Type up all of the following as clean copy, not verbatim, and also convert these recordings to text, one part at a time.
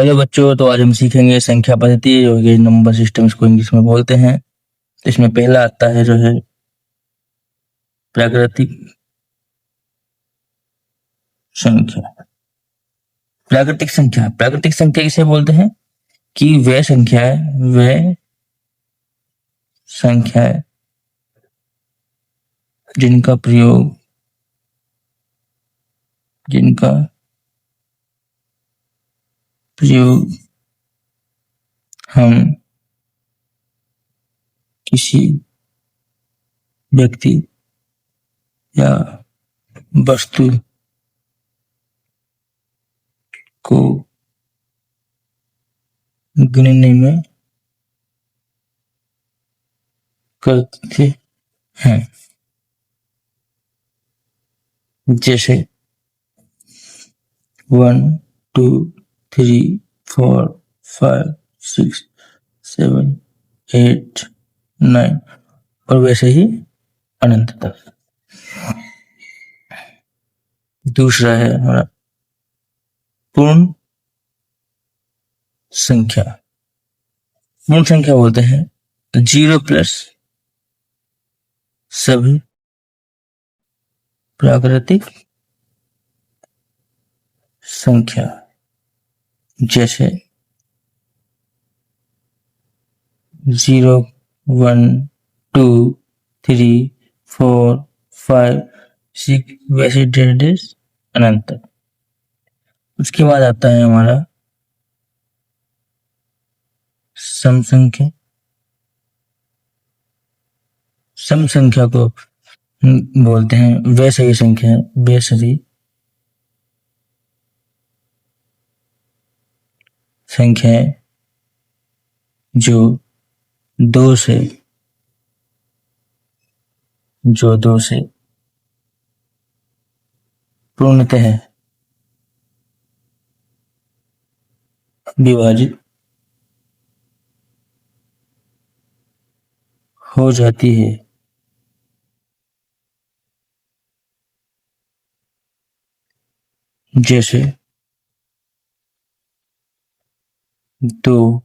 Hello बच्चों, तो आज हम सीखेंगे संख्या पद्धति जो कि नंबर सिस्टम इसको इंग्लिश में बोलते हैं। तो इसमें पहला आता है जो है प्राकृतिक संख्या। प्राकृतिक संख्या किसे बोलते हैं कि वह संख्या जिनका प्रयोग हम किसी व्यक्ति या वस्तु को गिनने में करते हैं। जैसे 1 2 3 4 5 6 7 8 9 और वैसे ही अनंत तक। दूसरा है हमारा पूर्ण संख्या। पूर्ण संख्या बोलते हैं 0 प्लस सभी प्राकृतिक संख्या। जैसे 0 1 2 3 4 5 6 वैसे डेढ़ अनंत तक। उसके बाद आता है हमारा सम संख्या। सम संख्या को बोलते हैं वैसे संख्याएं जो दो से पूर्णतः विभाजित हो जाती है। जैसे 2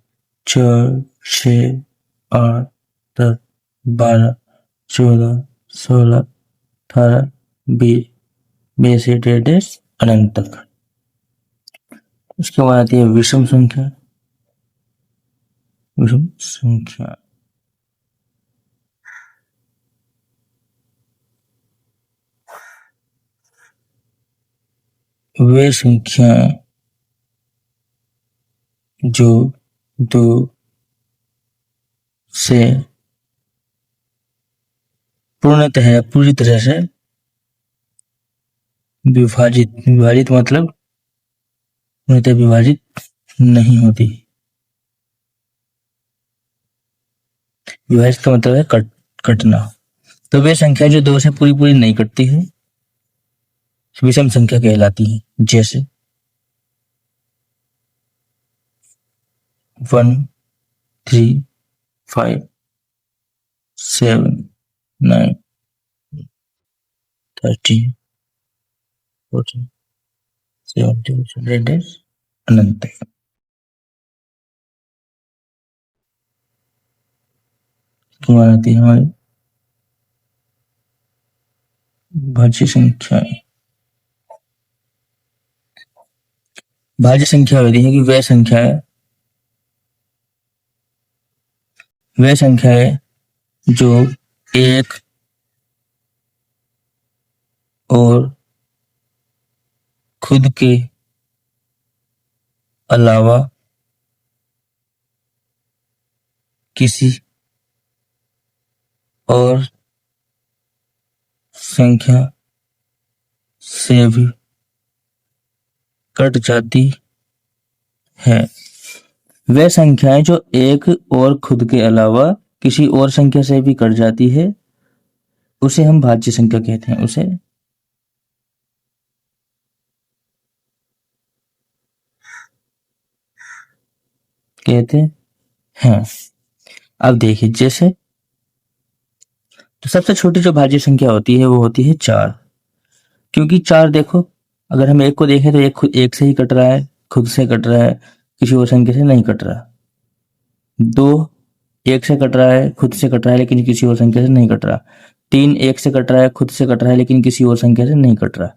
4 6 8 10 12 14 16 18 20 वैसे डेढ़ अनंत तक। उसके बाद आती है विषम संख्या। वे संख्या जो दो से पूर्णतः पूरी तरह से विभाजित मतलब पूर्णतः विभाजित नहीं होती। विभाजित का मतलब है कटना। तो वे संख्या जो दो से पूरी नहीं कटती है विषम संख्या कहलाती है। जैसे 1 3 5 7 9 13 14 17 अनंत तक। आती है हमारी भाज्य संख्या। भाज्य संख्या होती है कि वह संख्या है जो एक और खुद के अलावा किसी और संख्या से भी कट जाती है। वह संख्याएं जो एक और खुद के अलावा किसी और संख्या से भी कट जाती है उसे हम भाज्य संख्या कहते हैं। उसे कहते हैं। अब देखिए, जैसे तो सबसे छोटी जो भाज्य संख्या होती है वो होती है 4। क्योंकि 4 देखो, अगर हम एक को देखें तो एक से ही कट रहा है, खुद से कट रहा है। किसी और संख्या से नहीं कट रहा। 2 1 से कट रहा है, खुद से कट रहा है लेकिन किसी और संख्या से नहीं कट रहा। 3 1 से कट रहा है, खुद से कट रहा है लेकिन किसी और संख्या से नहीं कट रहा।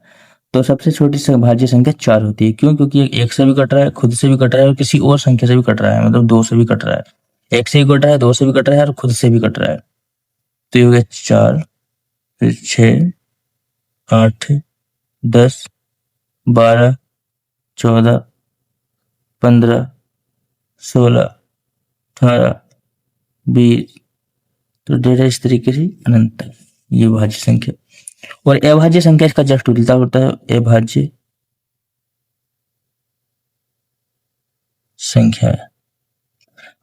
तो सबसे छोटी भाज्य संख्या 4 होती है। क्यों? क्योंकि 1 से भी कट रहा है, खुद से भी कट रहा है और किसी और संख्या से भी कट रहा है, मतलब 2 से भी कट रहा है। 1 से भी कट रहा है, 2 से भी कट रहा है और खुद से भी कट रहा है। तो ये हो गया 4, फिर 6, 8, 10, 12, 14, 15, 16, 18, 20। तो डेटा इस तरीके से अनंत तक ये भाज्य संख्या। और अभाज्य संख्या इसका जस्ट उल्टा होता है। अभाज्य संख्या है।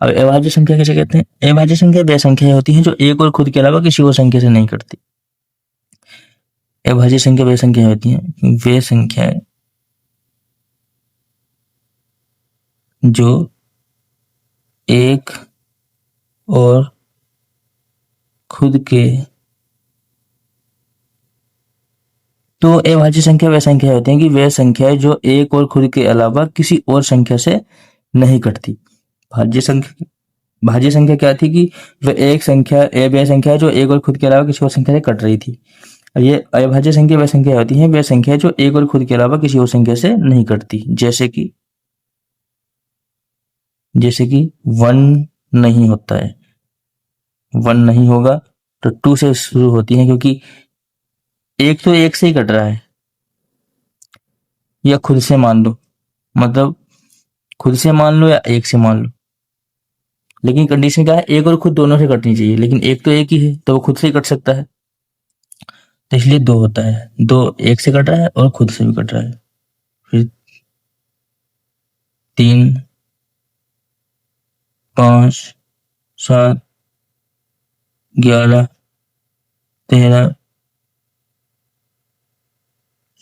अब अभाज्य संख्या कैसे कहते हैं? अभाज्य संख्या वे संख्याएं होती हैं जो एक और खुद के अलावा किसी और संख्या से नहीं कटती। अभाज्य संख्या वे संख्याएं होती हैं, वे संख्याएं जो एक और खुद के, तो अभाज्य संख्या वे संख्या होती हैं कि वे संख्याएं जो एक और खुद के अलावा किसी और संख्या से नहीं कटती। भाज्य संख्या क्या थी कि वह एक संख्या वे संख्या है जो एक और खुद के अलावा किसी और संख्या से कट रही थी। और ये अभाज्य संख्या वे संख्या होती हैं वे संख्या जो एक और खुद के अलावा किसी और संख्या से नहीं कटती। जैसे कि 1 नहीं होता है, 1 नहीं होगा तो 2 से शुरू होती है, क्योंकि एक तो एक से ही कट रहा है। या खुद से मान लो, मतलब खुद से मान लो या एक से मान लो, लेकिन कंडीशन क्या है? एक और खुद दोनों से कटनी चाहिए, लेकिन एक तो एक ही है तो वो खुद से ही कट सकता है, तो इसलिए 2 होता है। 2 एक से कट रहा है और खुद से भी कट रहा है। फिर 3, 5, 7, 11, 13,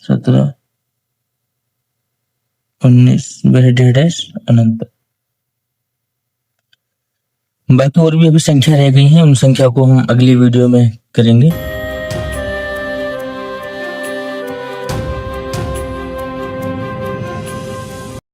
17, 19 वह डेढ़ अनंत। बाकी और भी अभी संख्या रह गई हैं, उन संख्या को हम अगली वीडियो में करेंगे।